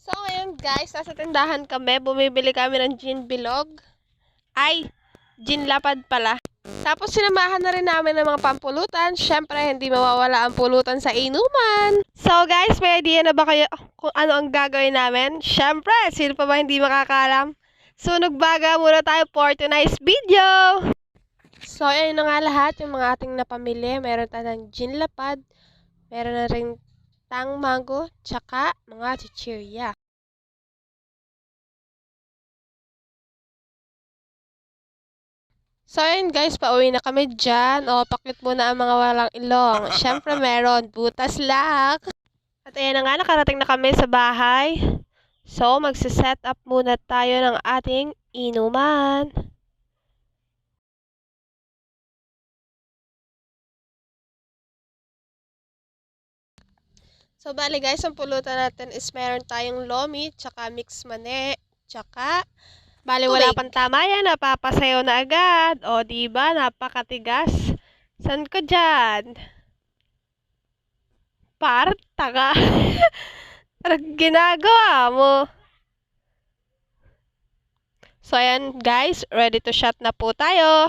So, ngayon guys, nasa tindahan kami. Bumibili kami ng gin bilog. Ay, gin lapad pala. Tapos sinamahan na rin namin ng mga pampulutan. Syempre, hindi mawawala ang pulutan sa inuman. So guys, may idea na ba kayo kung ano ang gagawin namin? Syempre, sino pa ba hindi makakaalam? Sunog baga muna tayo for tonight's video. So, ayun na nga lahat yung mga ating napamili. Meron tayong gin lapad. Meron na rin tang mango, tsaka mga chichirya. So, ayun guys, pauwi na kami dyan. O, pakit muna ang mga walang ilong. Siyempre, meron. Butas lang. At ayan na nga, nakarating na kami sa bahay. So, magsiset up muna tayo ng ating inuman. So, bali guys, ang pulutan natin is meron tayong lomi, tsaka mix mani, tsaka bali wala pang tama yan, napapasayaw na agad. O, diba? Napakatigas. San ko dyan? Taga. Anong ginagawa mo? So, ayan guys, ready to shot na po tayo.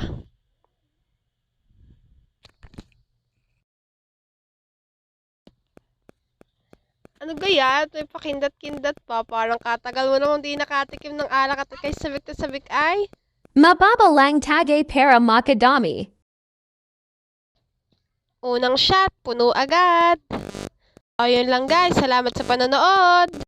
Ano gaya? May pakindat-kindat pa. Parang katagal mo namang di nakatikim ng alak at kay sabik na sabik ay. Mababa lang tagay para makadami. Unang shot, puno agad. O, yun lang guys. Salamat sa panonood.